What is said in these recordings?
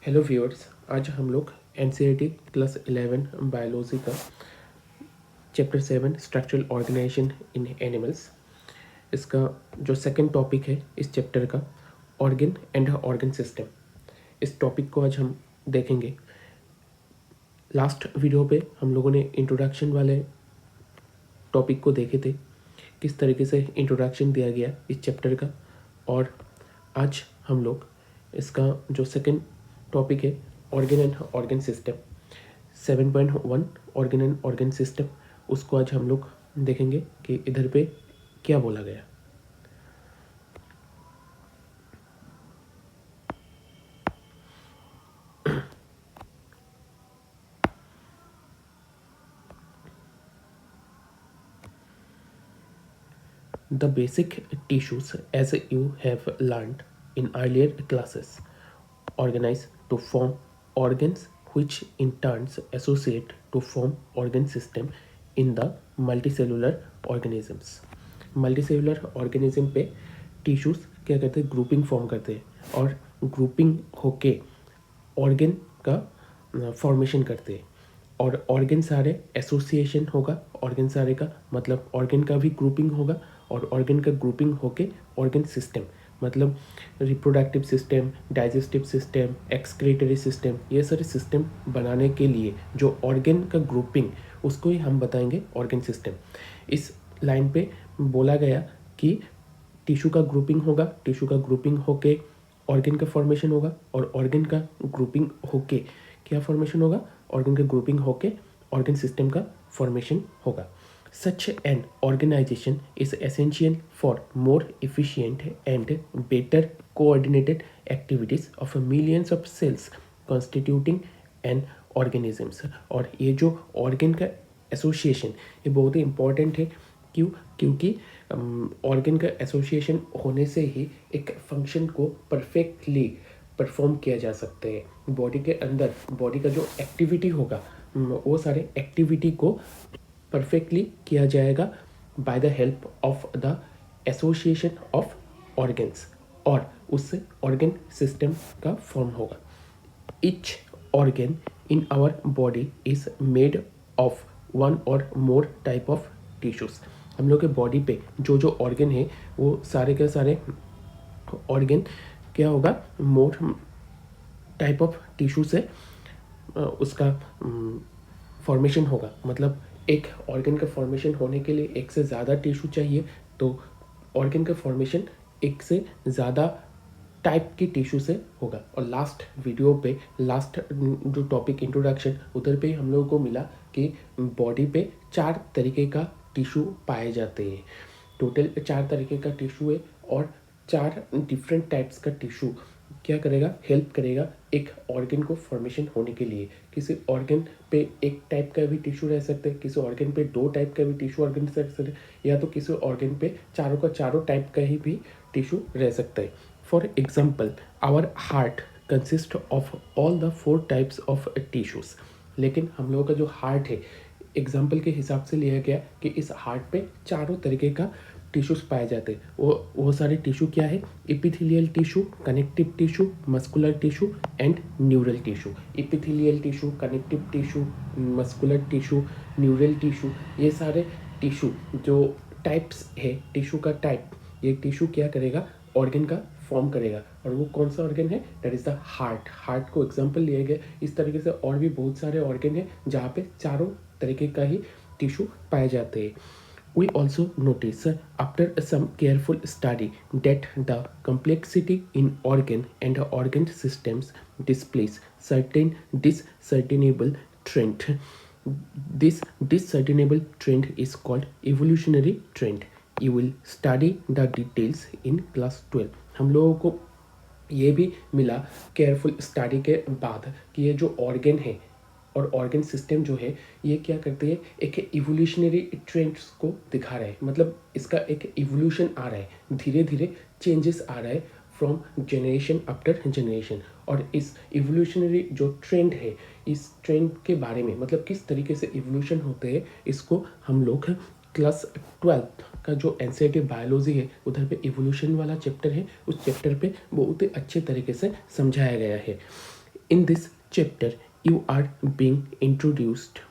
Hello viewers, आज हम लोग एनसीईआरटी क्लास 11 बायोलॉजी का चैप्टर 7 स्ट्रक्चरल ऑर्गेनाइजेशन इन एनिमल्स, इसका जो सेकंड टॉपिक है इस चैप्टर का ऑर्गन एंड ऑर्गन सिस्टम, इस टॉपिक को आज हम देखेंगे। लास्ट वीडियो पे हम लोगों ने इंट्रोडक्शन वाले टॉपिक को देखे थे, किस तरीके से इंट्रोडक्शन दिया गया इस चैप्टर का। और आज हम लोग इसका जो सेकंड टॉपिक है organ and organ system 7.1 organ and organ system, उसको आज हम लोग देखेंगे कि इधर पे क्या बोला गया। The basic tissues, as you have learned in earlier classes, organize to form organs which in turns associate to form organ system in the multicellular organisms. Multicellular organism पे टिश्यूज क्या करते हैं, ग्रुपिंग फॉर्म करते हैं और grouping होके organ का formation करते हैं। और ऑर्गन सारे एसोसिएशन होगा, ऑर्गन सारे का मतलब ऑर्गन का भी ग्रुपिंग होगा और ऑर्गन का ग्रुपिंग होके ऑर्गन सिस्टम मतलब reproductive system, digestive system, excretory system, ये सारे सिस्टम बनाने के लिए जो ऑर्गन का ग्रुपिंग, उसको ही हम बताएंगे ऑर्गन सिस्टम। इस लाइन पे बोला गया कि टिश्यू का ग्रुपिंग होगा, टिश्यू का ग्रुपिंग होके ऑर्गन का फॉर्मेशन होगा और ऑर्गन का ग्रुपिंग होके क्या फॉर्मेशन होगा, ऑर्गन का ग्रुपिंग होके ऑर्गन सिस्टम का फॉर्मेशन होगा। Such an organization is essential for more efficient and better coordinated activities of millions of cells constituting an organisms। और ये जो ऑर्गन का एसोसिएशन ये बहुत ही इम्पॉर्टेंट है। क्योंकि ऑर्गन का एसोसिएशन होने से ही एक फंक्शन को परफेक्टली परफॉर्म किया जा सकते हैं। बॉडी के अंदर बॉडी का जो एक्टिविटी होगा वो सारे एक्टिविटी को परफेक्टली किया जाएगा by the help of the association of organs, और उससे ऑर्गन सिस्टम का फॉर्म होगा। Each organ in our body is made of one or more type of tissues. हम लोग के बॉडी पे जो जो ऑर्गन है वो सारे के सारे ऑर्गन क्या होगा, मोर टाइप ऑफ टिश्यू से उसका फॉर्मेशन होगा। मतलब एक ऑर्गन का फॉर्मेशन होने के लिए एक से ज़्यादा टिश्यू चाहिए, तो ऑर्गन का फॉर्मेशन एक से ज़्यादा टाइप की टिश्यू से होगा। और लास्ट वीडियो पे लास्ट जो टॉपिक इंट्रोडक्शन, उधर पे हम लोगों को मिला कि बॉडी पे 4 तरीके का टिश्यू पाए जाते हैं। टोटल 4 तरीके का टिश्यू है और 4 डिफरेंट टाइप्स का टिश्यू क्या करेगा, हेल्प करेगा एक ऑर्गन को फॉर्मेशन होने के लिए। किसी ऑर्गन पे एक टाइप का भी टिश्यू रह सकते हैं, किसी ऑर्गन पे 2 टाइप का भी टिश्यू ऑर्गन रह सकते हैं, या तो किसी ऑर्गन पे चारों का चारों टाइप का ही भी टिश्यू रह सकता है। For example, our heart consist of all the 4 types of tissues. लेकिन हम लोगों का जो हार्ट है एग्जाम्पल के हिसाब से लिया गया कि इस हार्ट पे चारों तरीके का टिश्यूज पाए जाते हैं। वो सारे टिश्यू क्या है, epithelial tissue, connective tissue, muscular tissue and neural tissue. Epithelial tissue, connective tissue, muscular tissue, neural tissue, ये सारे टिश्यू जो टाइप्स है, टिश्यू का टाइप, ये टिश्यू क्या करेगा, ऑर्गन का फॉर्म करेगा। और वो कौन सा ऑर्गन है, that is the heart. Heart को एग्जाम्पल लिया गया। इस तरीके से और भी बहुत सारे ऑर्गन हैं जहाँ पे चारों तरीके का ही टिश्यू पाए जाते हैं। We also notice after some careful study that the complexity in organ and organ systems displays certain discernible trend. This discernible trend is called evolutionary trend. You will study the details in class 12. हम लोगों को ये भी मिला careful study के बाद कि ये जो ऑर्गन है और ऑर्गन सिस्टम जो है ये क्या करते हैं, एक इवोल्यूशनरी ट्रेंड्स को दिखा रहा है। मतलब इसका एक इवोल्यूशन आ रहा है, धीरे धीरे चेंजेस आ रहा है फ्रॉम जनरेशन आफ्टर जनरेशन। और इस इवोल्यूशनरी जो ट्रेंड है, इस ट्रेंड के बारे में मतलब किस तरीके से इवोल्यूशन होते हैं, इसको हम लोग क्लास 12 का जो एनसीईआरटी बायोलॉजी है उधर पे इवोल्यूशन वाला चैप्टर है, उस चैप्टर पे बहुत ही अच्छे तरीके से समझाया गया है। In this chapter, you are being introduced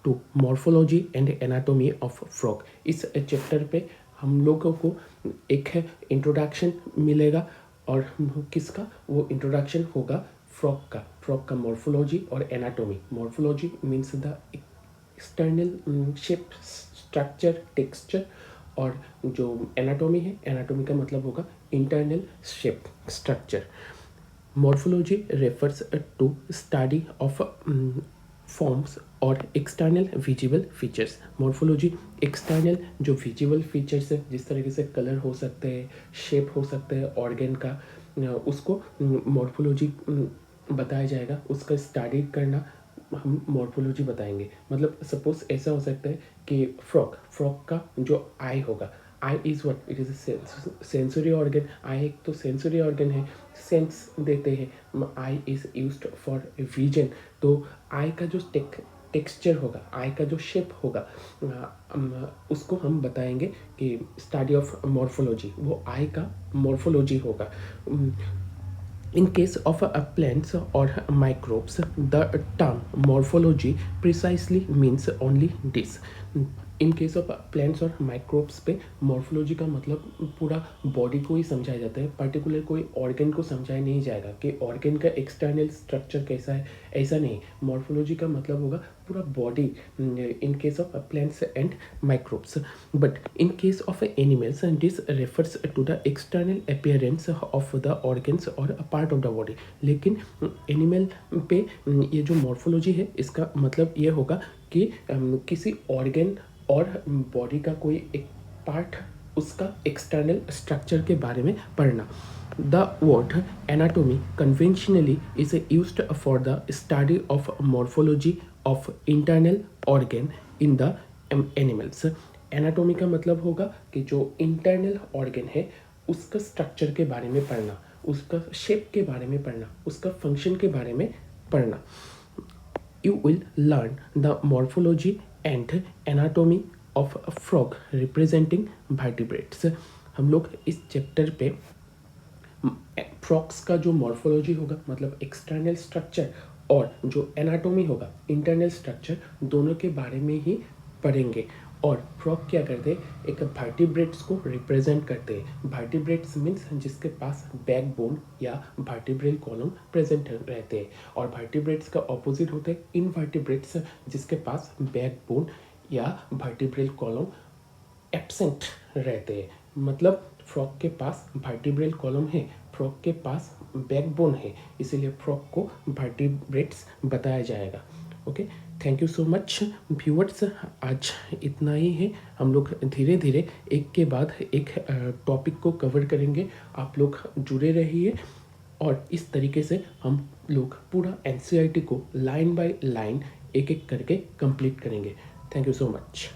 to morphology and anatomy of frog. इस चैप्टर पे हम लोगों को एक इंट्रोडक्शन मिलेगा और किसका वो इंट्रोडक्शन होगा फ्रॉग का मॉर्फोलॉजी और anatomy. Morphology means the external shape structure texture और जो एनाटॉमी है एनाटॉमी का मतलब होगा internal shape structure. Morphology refers to study of forms और external visible features. Morphology external जो visible features है जिस तरीके से कलर हो सकते हैं शेप हो सकते हैं ऑर्गन का उसको morphology बताया जाएगा. उसका स्टडी करना हम मॉर्फोलॉजी बताएंगे. मतलब सपोज ऐसा हो सकता है कि फ्रॉग का जो आई होगा eye is what it is sensory organ. Eye एक तो सेंसरी ऑर्गन है सेंस देते हैं. Eye is used for vision. तो आई का जो टेक्सचर होगा आई का जो शेप होगा उसको हम बताएंगे कि स्टडी ऑफ मॉर्फोलॉजी वो आई का मॉर्फोलॉजी होगा. In case of plants or microbes, the term morphology precisely means only this. In case of plants और माइक्रोब्स पे मॉर्फोलॉजी का मतलब पूरा बॉडी को ही समझाया जाता है. पर्टिकुलर कोई ऑर्गन को समझाया नहीं जाएगा कि ऑर्गन का एक्सटर्नल स्ट्रक्चर कैसा है, ऐसा नहीं. मॉर्फोलॉजी का मतलब होगा पूरा body in case of plants and microbes. But in case of animals this refers to the external appearance of the organs or part of the body. लेकिन एनिमल पे ये जो मॉर्फोलॉजी है इसका मतलब ये होगा कि किसी ऑर्गन और बॉडी का कोई एक पार्ट उसका एक्सटर्नल स्ट्रक्चर के बारे में पढ़ना. The word anatomy conventionally is used for the study of morphology of internal organ in the animals. Anatomy का मतलब होगा कि जो इंटरनल ऑर्गन है उसका स्ट्रक्चर के बारे में पढ़ना, उसका शेप के बारे में पढ़ना, उसका फंक्शन के बारे में पढ़ना. You will learn the morphology and anatomy of a frog representing vertebrates. हम लोग इस चैप्टर पे फ्रॉग्स का जो मॉर्फोलॉजी होगा मतलब एक्सटर्नल स्ट्रक्चर और जो एनाटॉमी होगा इंटरनल स्ट्रक्चर दोनों के बारे में ही पढ़ेंगे. और फ्रॉग क्या करते हैं एक वर्टिब्रेट्स को रिप्रेजेंट करते हैं. वर्टिब्रेट्स मीन्स जिसके पास बैकबोन या वर्टिब्रल कॉलम प्रेजेंट रहते हैं और वर्टिब्रेट्स का ऑपोजिट होते हैं इनवर्टिब्रेट्स जिसके पास बैकबोन या वर्टिब्रल कॉलम एब्सेंट रहते हैं. मतलब फ्रॉग के पास वर्टिब्रल कॉलम है, फ्रॉग के पास बैकबोन है, इसीलिए फ्रॉग को वर्टिब्रेट्स बताया जाएगा. Okay, thank you so much viewers. आज इतना ही है. हम लोग धीरे धीरे एक के बाद एक टॉपिक को कवर करेंगे. आप लोग जुड़े रहिए और इस तरीके से हम लोग पूरा NCERT को लाइन बाय लाइन एक एक करके कंप्लीट करेंगे. Thank you so much.